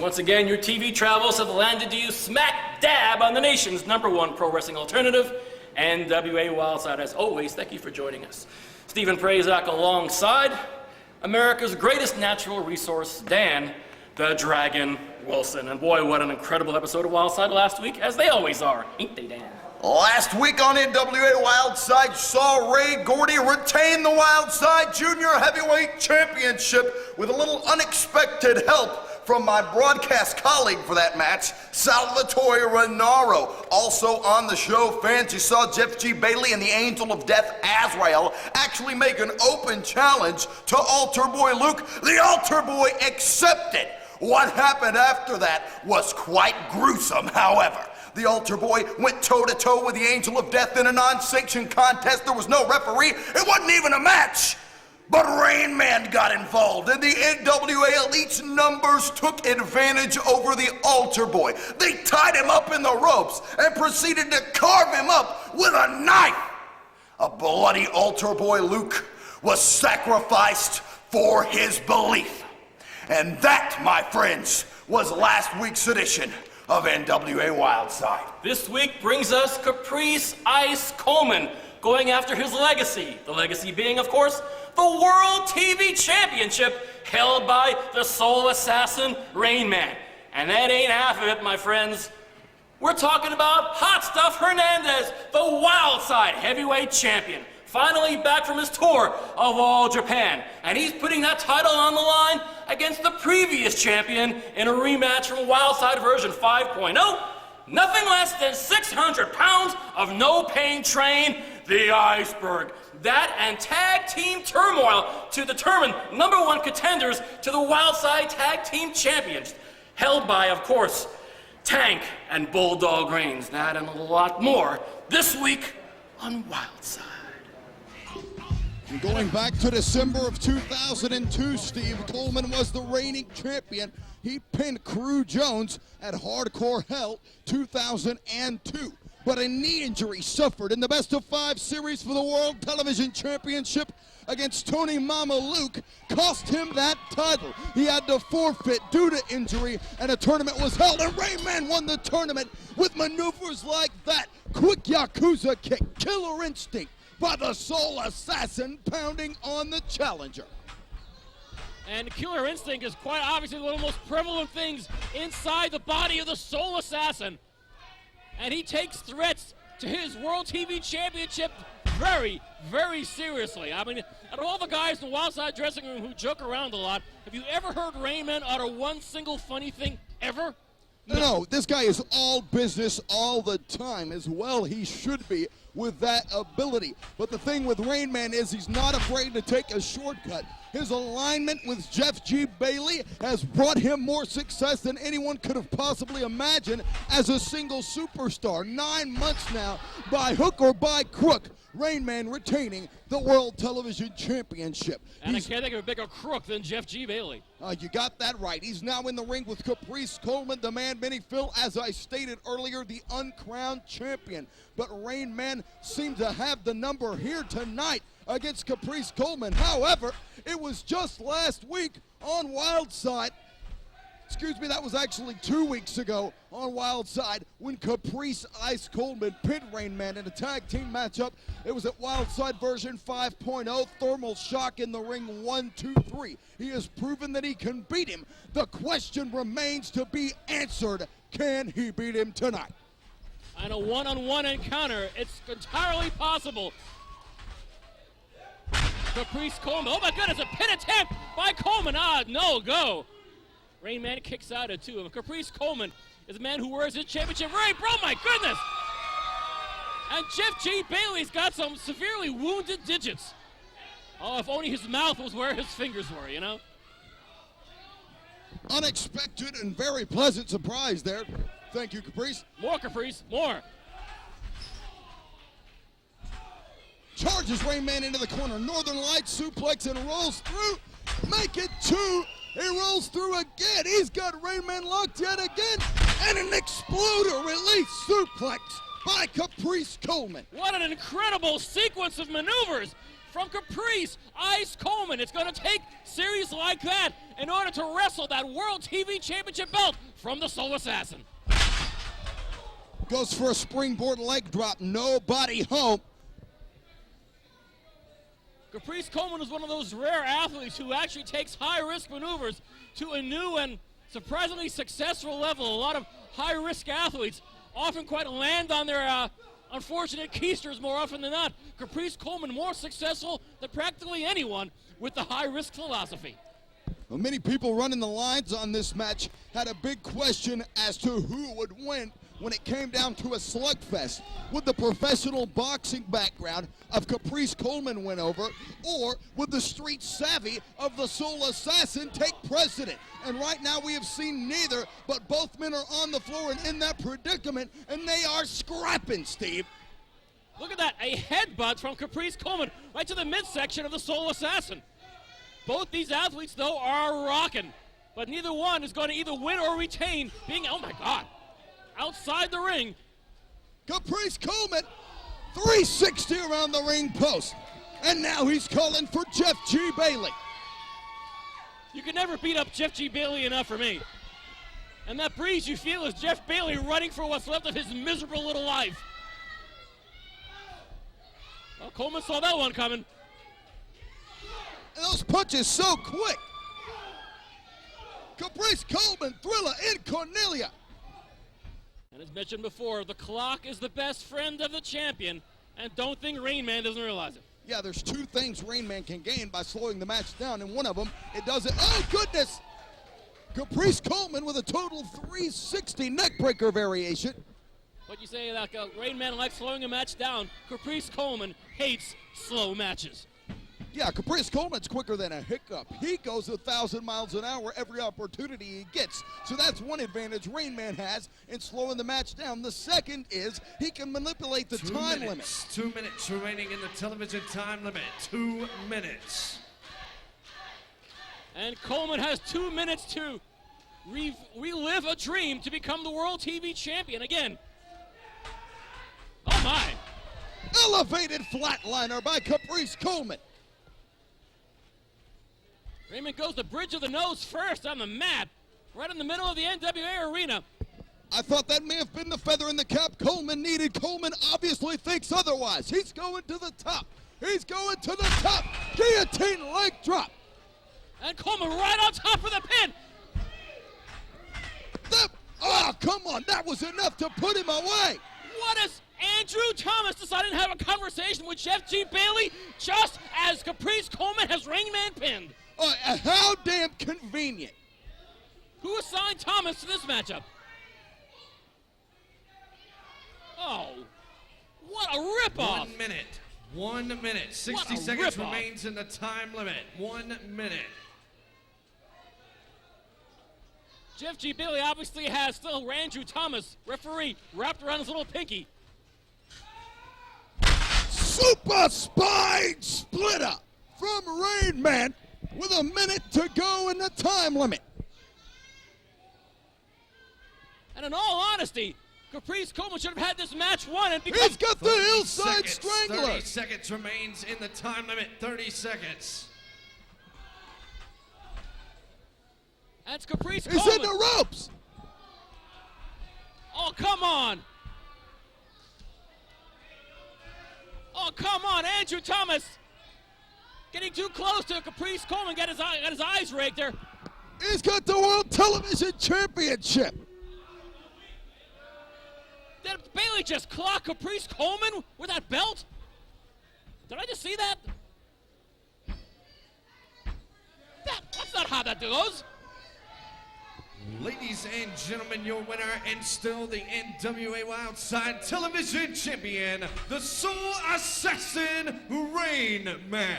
Once again, your TV travels have landed you smack dab on the nation's #1 pro wrestling alternative, NWA Wildside. As always, thank you for joining us. Stephen Prazak alongside America's greatest natural resource, Dan the Dragon Wilson. And boy, what an incredible episode of Wildside last week, as they always are, ain't they, Dan? Last week on NWA Wildside saw Ray Gordy retain the Wildside Junior Heavyweight Championship with a little unexpected help from my broadcast colleague for that match, Salvatore Renaro. Also on the show, fans, you saw Jeff G. Bailey and the Angel of Death, Azrael, actually make an open challenge to Altar Boy Luke. The Altar Boy accepted. What happened after that was quite gruesome, however. The Altar Boy went toe-to-toe with the Angel of Death in a non-sanctioned contest. There was no referee. It wasn't even a match. But Rainman got involved, and the NWA Elite's numbers took advantage over the Altar Boy. They tied him up in the ropes and proceeded to carve him up with a knife. A bloody Altar Boy Luke was sacrificed for his belief. And that, my friends, was last week's edition of NWA Wildside. This week brings us Caprice Ice Coleman going after his legacy. The legacy being, of course, the World TV Championship held by the soul assassin Rainman. And that ain't half of it, my friends. We're talking about Hot Stuff Hernandez, the Wildside Heavyweight Champion. Finally back from his tour of all Japan. And he's putting that title on the line against the previous champion in a rematch from Wildside version 5.0. Nothing less than 600 pounds of no-pain train, the Iceberg. That and tag team turmoil to determine #1 contenders to the Wildside Tag Team Champions, held by, of course, Tank and Bulldog Reigns. That and a lot more this week on Wildside. Going back to December of 2002, Steve, Coleman was the reigning champion. He pinned Crew Jones at Hardcore Hell 2002. But a knee injury suffered in the best-of-5 series for the World Television Championship against Tony Mama Luke cost him that title. He had to forfeit due to injury, and a tournament was held, and Rainman won the tournament with maneuvers like that. Quick Yakuza kick, Killer Instinct by the Soul Assassin pounding on the challenger. And Killer Instinct is quite obviously one of the most prevalent things inside the body of the Soul Assassin. And he takes threats to his World TV Championship very, very seriously. I mean, out of all the guys in the Wildside dressing room who joke around a lot, have you ever heard Rainman utter one single funny thing ever? No, this guy is all business all the time, as well he should be with that ability. But the thing with Rainman is he's not afraid to take a shortcut. His alignment with Jeff G. Bailey has brought him more success than anyone could have possibly imagined as a single superstar. 9 months now, by hook or by crook, Rainman retaining the World Television Championship. And I can't think of a bigger crook than Jeff G. Bailey. You got that right. He's now in the ring with Caprice Coleman, the man many feel, as I stated earlier, the uncrowned champion. But Rainman seemed to have the number here tonight against Caprice Coleman. However, it was just last week on Wildside. Excuse me, that was actually 2 weeks ago on Wildside when Caprice Ice Coleman pinned Rainman in a tag team matchup. It was at Wildside version 5.0, thermal shock in the ring 1, 2, 3. He has proven that he can beat him. The question remains to be answered. Can he beat him tonight? On a one-on-one encounter, it's entirely possible. Caprice Coleman, oh my goodness, a pin attempt by Coleman. No go. Rainman kicks out at 2. And Caprice Coleman is a man who wears his championship ring. Oh my goodness! And Jeff G. Bailey's got some severely wounded digits. Oh, if only his mouth was where his fingers were, you know? Unexpected and very pleasant surprise there. Thank you, Caprice. More Caprice, more. Charges Rainman into the corner. Northern Lights suplex and rolls through. Make it 2. He rolls through again. He's got Rainman locked yet again. And an exploder release suplex by Caprice Coleman. What an incredible sequence of maneuvers from Caprice Ice Coleman. It's going to take series like that in order to wrestle that World TV Championship belt from the Soul Assassin. Goes for a springboard leg drop, nobody home. Caprice Coleman is one of those rare athletes who actually takes high-risk maneuvers to a new and surprisingly successful level. A lot of high-risk athletes often quite land on their unfortunate keisters more often than not. Caprice Coleman more successful than practically anyone with the high-risk philosophy. Well, many people running the lines on this match had a big question as to who would win when it came down to a slugfest. Would the professional boxing background of Caprice Coleman win over, or would the street savvy of the Soul Assassin take precedent? And right now we have seen neither, but both men are on the floor and in that predicament, and they are scrapping, Steve. Look at that, a headbutt from Caprice Coleman right to the midsection of the Soul Assassin. Both these athletes, though, are rocking, but neither one is going to either win or retain, being, oh my God, outside the ring. Caprice Coleman, 360 around the ring post. And now he's calling for Jeff G. Bailey. You can never beat up Jeff G. Bailey enough for me. And that breeze you feel is Jeff Bailey running for what's left of his miserable little life. Well, Coleman saw that one coming. And those punches so quick. Caprice Coleman, Thriller in Cornelia. And as mentioned before, the clock is the best friend of the champion, and don't think Rainman doesn't realize it. Yeah, there's two things Rainman can gain by slowing the match down, and one of them, it does it. Oh, goodness! Caprice Coleman with a total 360 neckbreaker variation. What you say about Rainman likes slowing a match down, Caprice Coleman hates slow matches. Yeah, Caprice Coleman's quicker than a hiccup. He goes 1,000 miles an hour every opportunity he gets. So that's one advantage Rainman has in slowing the match down. The second is he can manipulate the time limit. 2 minutes remaining in the television time limit. 2 minutes. And Coleman has 2 minutes to relive a dream to become the World TV Champion again. Oh my. Elevated flatliner by Caprice Coleman. Rainman goes the bridge of the nose first on the mat, right in the middle of the NWA arena. I thought that may have been the feather in the cap Coleman needed. Coleman obviously thinks otherwise. He's going to the top. He's going to the top. Guillotine leg drop. And Coleman right on top of the pin. Oh, come on. That was enough to put him away. What is Andrew Thomas decided to have a conversation with Jeff G. Bailey just as Caprice Coleman has Rainman pinned? How damn convenient. Who assigned Thomas to this matchup? Oh, what a ripoff. 1 minute. 1 minute. 60 seconds remains in the time limit. 1 minute. Jeff G. Bailey obviously has still Andrew Thomas, referee, wrapped around his little pinky. Super spine splitter from Rainman with a minute to go in the time limit. And in all honesty, Caprice Coleman should have had this match won and become... He's got the hillside strangler. 30 seconds remains in the time limit. 30 seconds. That's Caprice Coleman. He's in the ropes. Oh, come on. Oh, come on, Andrew Thomas. Getting too close to Caprice Coleman, got his eyes raked there. He's got the World Television Championship. Did Bailey just clock Caprice Coleman with that belt? Did I just see that? That's not how that goes. Ladies and gentlemen, your winner and still the NWA Wildside Television Champion, the Soul Assassin, Rainman.